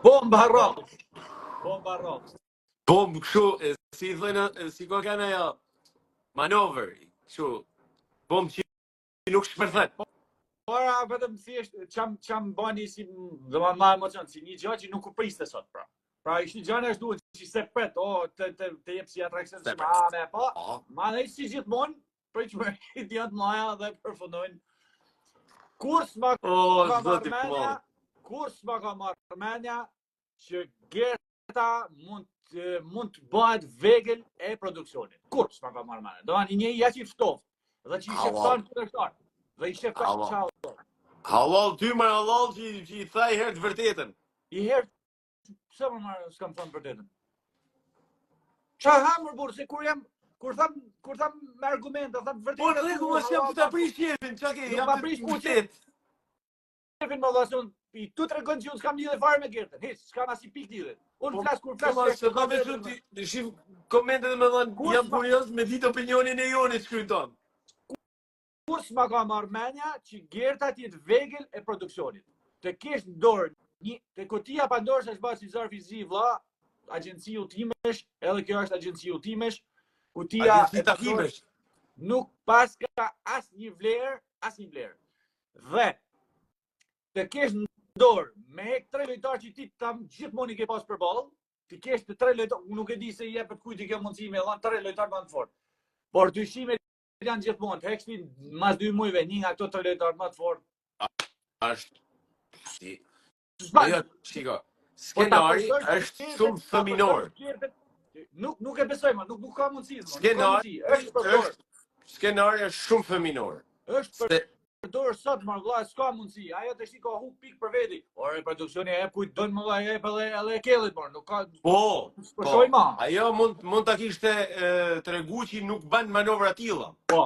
Bomba rock. Bomba rock. Bombë kështu, si thënë, si ka kanë ajo manover, kështu. Bombë që nuk shpërthet. Ora vetëm thjesht çam bani si do ma emocion, si një gjë që nuk u priste sot pra. Pra ishte gjëna është duhet që se pret, të jep si atraksion si me po. Ma dhe si gjithmonë, për që më idiot maja dhe përfundojnë. Kur s'ma ka marrë menja që Gerta mund të bëhet vegël e produksionit. Kur s'ma ka marrë menja. Do anë një jashtë i ftoft. Dhe që i shefton kundërshtar. Dhe i shefton çau. Halal ty më halal që i thaj herë të vërtetën. I herë pse më marrë s'kam thënë vërtetën. Qa hamër burr se kur tham me argumente, tham vërtetën. Po rregull, s'jam të ta prish shefin, çka ke? Jam të prish vërtet. Shefin më vllason, i tu tregon që unë s'kam lidhje fare me Gertën. Hiç, s'kam as i pikë lidhje. Unë flas kur flas. Se ka vetëm ti shif komentet më dhan, jam kurioz me ditë opinionin e Jonit shkruajton. Kur s'ma ka marrë menja që Gerta t'jetë vegël e produksionit. Të kesh në dorë te kutia Pandorës është bërë si zarfi zi vlla, agjenci udhëtimesh, edhe kjo është agjenci udhëtimesh. Kutia e takimesh nuk pas ka asnjë vlerë. Dhe të kesh në dorë me 3 lojtarë që ti tam gjithmonë i ke pas përballë, ti kesh të 3 lojtarë, nuk e di se i jepet kujt i kjo mundësi me dhënë 3 lojtarë më të fortë. Por dyshime janë gjithmonë, të hekshti mas 2 muajve një nga këto 3 lojtarë më të fortë. Është si. Jo, shiko. Skenari është shumë fëminor. Nuk e besoj më, nuk ka mundësi. Skenari është shumë fëminor. Është përdorë sot më vëlla, s'ka mundësi. Ajo të shiko huk pik për veti. Ore produksioni e kujt don më vëlla, edhe e kellit por nuk ka. Po. Ajo mund ta kishte tregu që nuk bën manovra tilla. Po.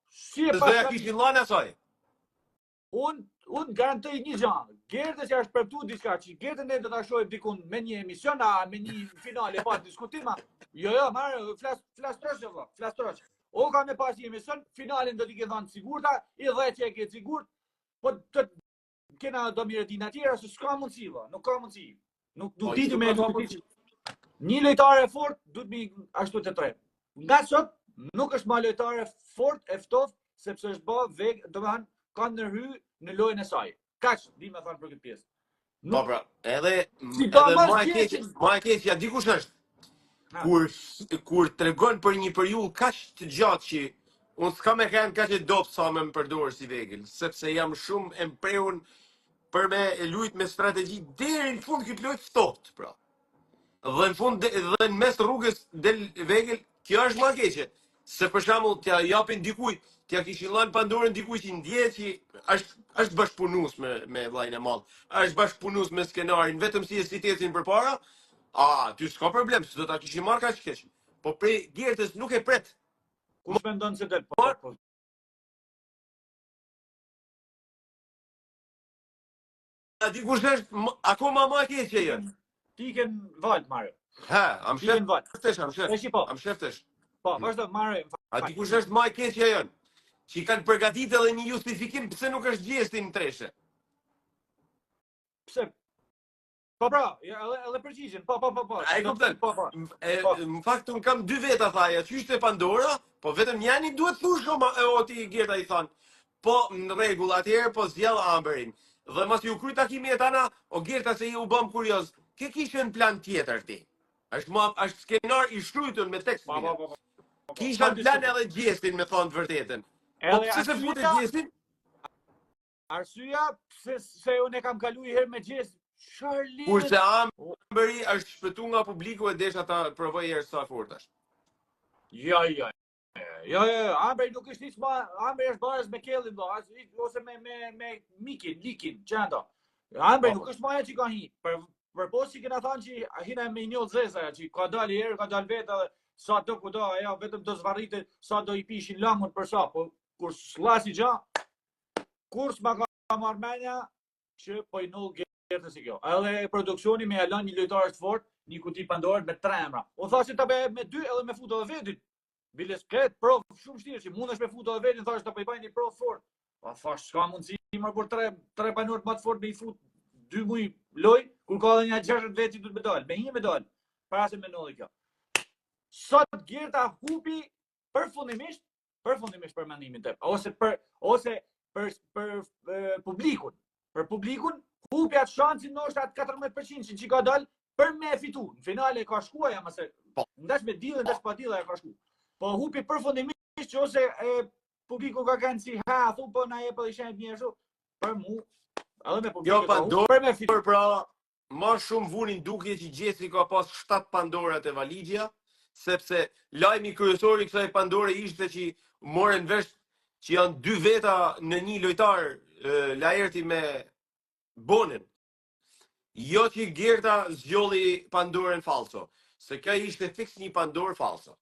Si e pas kishin lënë asaj. Unë garantoj një gjë. Gerta që është përtu diçka, që Gertën ne do ta shohim dikun me një emision, me një finale pa diskutim. Jo, marr flas trosh vëlla, flas trosh. O ka me pas një emision, finalin do t'i ke thënë sigurta, i 10 që e ke sigurt, po të kena do mirë din atjera, se s'ka mundësi vëlla, nuk ka mundësi. Nuk ditë me një lojtar e fortë duhet mi ashtu të tre. Nga sot nuk është ma lojtar e fortë e ftoft, sepse është bë veg, domethënë ka ndërhy në lojën e saj. Kaq, di me thënë për këtë pjesë. Po pra, edhe ma e keq, ja dikush është. Kur tregon për një periudhë kaq të gjatë që unë s'kam e kanë kaq e dobët sa me më përdorë si vegël, sepse jam shumë e mprehun për me lujt me strategji deri në fund këtë lojë ftohtë, pra. Dhe në fund dhe në mes rrugës del vegël, kjo është më keqe. Se për shembull t'ja japin dikujt, t'ja kishin lënë Pandorën dikujt që ndjehet që është bashkëpunues me vllajën e madh. Është bashkëpunues me Skenarin, vetëm si e sitecin përpara. Ty s'ka problem, se do ta kishin marrë kaq keq. Po prej Gertës nuk e pret. Kush mendon se del po? A dikush është akoma më keq që janë. Ti ken val marrë. Am sheftesh. Po, vazhdo marrë. A dikush është më keq që janë. Që kanë përgatitur edhe një justifikim pse nuk është gjesti në treshe. Pse? Po pra, edhe përgjigjen. Po. Ai kupton. Në fakt un kam 2 veta thaja, çyshte Pandora, po vetëm njëri duhet thush o ti Gerta i thon. Po në rregull atëherë po zgjell Amberin. Dhe mos ju kry takimi e tana, o Gerta se u bëm kurioz. Ke kishe në plan tjetër ti? Është skenar i shkruar me tekst. Po. Kisha plan edhe gjestin me thonë të vërtetën. Po pse se futet gjestin? Arsyeja se unë e kam kaluar herë me gjest. Kurse Amberi është shpëtu nga publiku e desha ta provoj herë sa fortash. Jo, Amberi nuk është hiç më, Amberi është barës me Kellin ose me Likin, çanda. Amberi nuk është më ajo që ka hi. Për posi kena thënë që hina me një zeza që ka dalë herë, ka dalë vetë sa do kudo, ajo vetëm do zvarritet sa do i pishin lëngun për sa, po kur s'llasi gjë, kur s'ma ka marrë menja që po i null Gertën si kjo. Edhe produksioni me lënë një lojtar të fortë, një kuti Pandorë me 3 emra. U thashë ta bëj me 2 edhe me fut edhe vetin. Biles kret provë shumë vështirë që mundesh me fut edhe vetin, thashë ta bëj një provë fort. Po thash s'ka mundësi më për 3 banorë më të fortë me i fut 2 muj loj, kur ka dhe një 60 veti du të me dalë, me një me dalë, para se me nolli kjo. Sot Gerta hupi përfundimisht për mendimin tëp, ose për publikun. Për publikun hupi atë shansin nështë atë 14% që ka dalë për me fitu. Në finale ka shkuaja, mëse ndash me dilë, ndash pa dilë ka shku. Po hupi përfundimisht që ose publiku ka kanë si thu, po na e po i shenjt një shu, për mu, edhe me publiku ka hupi për me fitu. Pra, ma shumë vunin duke që Gjesi ka pas 7 Pandorat e Valigja, sepse lajmi kryesor i kësaj Pandore ishte që morën vesh që janë 2 veta në një lojtar Laerti me Bonin. Jo që Gerta zgjolli Pandorën falso, se kjo ishte fix një Pandorë falso.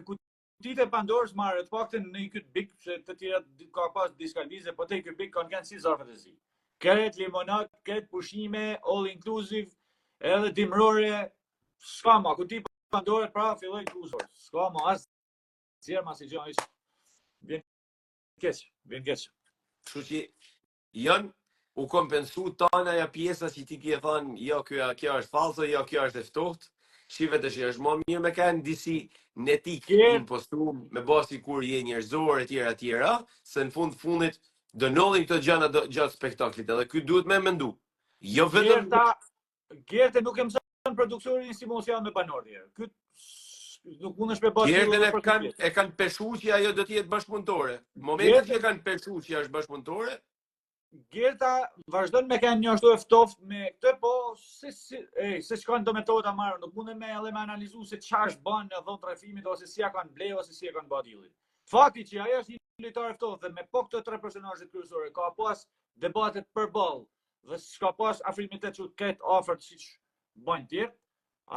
Kutit e Pandorës marrë, të paktën në i këtë bik, se të tjera ka pas diskalvize, po të i këtë bik kanë kënë si zarfët e zi. Kret limonat, kret pushime, all inclusive, edhe dimrore, s'ka ma, kutit Pandorët pra filloj kruzor. S'ka ma, asë zjerë ma si gjënë ishë. Vjen keqë. Kështu që janë u kompensu tanaja pjesa që ti kje thonë, jo, kjo është falso, jo, kjo është eftoht, shive të që është më mirë me kanë disi netik impostum, me basi kur je njerëzor e tjera, se në fundit dënollin këtë gjana gjatë spektaklit, edhe këtë duhet me mendu. Jo vetëm... Gerte nuk e mësën produksorin si mos janë me banorje. Këtë nuk mund është me basi... Gerte e kanë peshu që ajo do t'jetë bashkëpunëtore. Momentet që e kanë peshu që është bashkëpunëtore, Gerta vazhdon me kanë një ashtu eftoft me këtë, po se shkanë do metoda marrë, nuk mund me edhe me analizu se qa është banë në dhënë trafimit, ose si ja kanë ble, ose si ja kanë badilin. Fakti që ajo është një lojtar eftoft dhe me po këto 3 personazhet kryesore, ka pas debatet për ball dhe s'ka pas afrimitet që këtë ofert si që bajnë tjerë,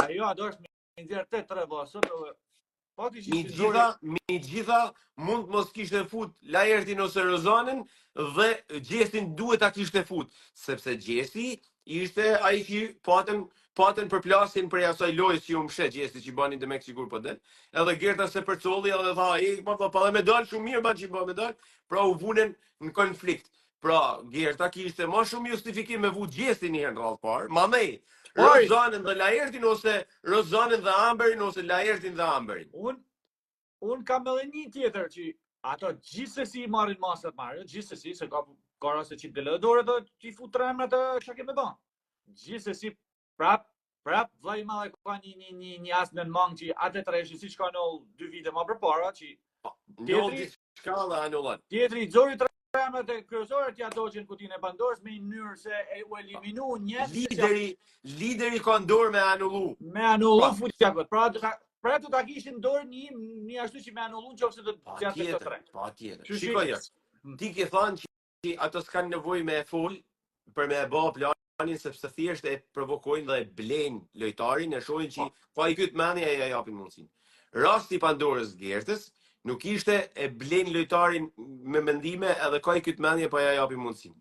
ajo ado është me ndjerë 3 vasët, Mi gjitha mund mos kishte fut Laertin ose Rozanin dhe Gjesin duhet ta kishte fut, sepse Gjesi ishte ai që patën përplasjen për asaj lojës që u mshet Gjesi që banin të Meksikur po del. Edhe Gerta se përcolli edhe tha, pa dhe me dal shumë mirë ban që ba me dal, pra u vunen në konflikt. Pra Gerta kishte më shumë justifikim me vut Gjesin një herë në radhë parë, ma mej. Rozanin dhe Laertin ose Rozanin dhe Amberin ose Laertin dhe Amberin. Unë kam edhe një tjetër që ato gjithsesi marrin masat marrë, gjithsesi, se ka rase që delë dore dhe që i fut 3 emrat të që keme ban. Gjithsesi prap, vllai i madh ka një as në mangë që atë 3 si që ka nëllë 2 vite ma përpara, që tjetri Zori emrat e kryesore t'ja doqen kutin e Pandorës me një mënyrë se u eliminu një... Lideri ka ndorë me anullu. Me anullu futja këtë. Pra të ta kishin dorë një ashtu që me anullu në qofë se të t'ja të të 3. Pa tjetër. Shikoja, ti ke thonë që ato s'kanë nevoj me e full për me e ba planin sepse thjesht e provokojnë dhe e blejnë lojtarin e shohin që pa i këtë meni e japin mundësin. Rasti Pandorës Gertës nuk ishte e blen lojtarin me mendime edhe ka i këtë mendje pa ja japi mundësin.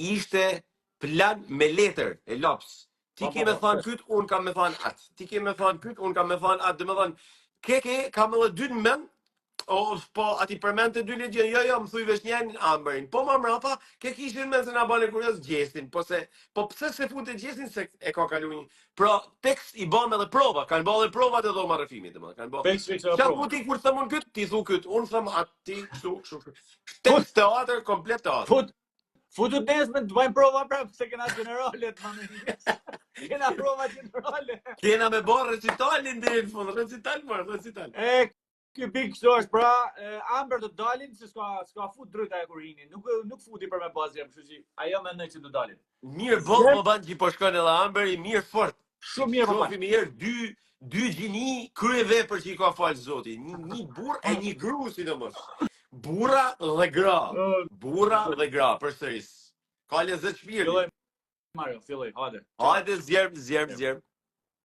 Ishte plan me letër e laps. Ti ke me thonë këtë, unë kam me thonë atë. Ti ke me thonë këtë, unë kam me thonë atë. Dhe me thonë, kam edhe 2 në men, po ati përmen të 2 legjen, jo, më thuj vesh njenë Amberin. Po ma mrapa, kishin men se nga bane kurios Gjesin. Po pse se fut e Gjesin se e ka kalu një. Pra, tekst i bame dhe prova, kanë ba dhe provat e dhoma rëfimit. Qatë mu ti kur thëmë unë këtë, ti thu këtë, unë thëmë atë, ti kështu. Tekst teatr, komplet teatr. Futut nesme të bëjmë prova prapë, se kena generalet, kena prova generale. Kena me bërë recitalin dhe në fund, recital. Ky pikë kështu është, pra, Amber të dalin, se s'ka fut drejta e kurinin, nuk futi për me bazjem, kështu që ajo me nëjë që të dalin. Mirë bëllë më banë që i po shkon edhe Amberi, mirë fort. Shumë mirë më banë. Shofi mirë, 2 gjini kryeve për që i ka falë zoti, një burë e një gru si në mësë. Bura dhe gra, për sëris. Ka lezet shpirë. Filloj, Mario, filloj, hajde. Hajde, zjermë.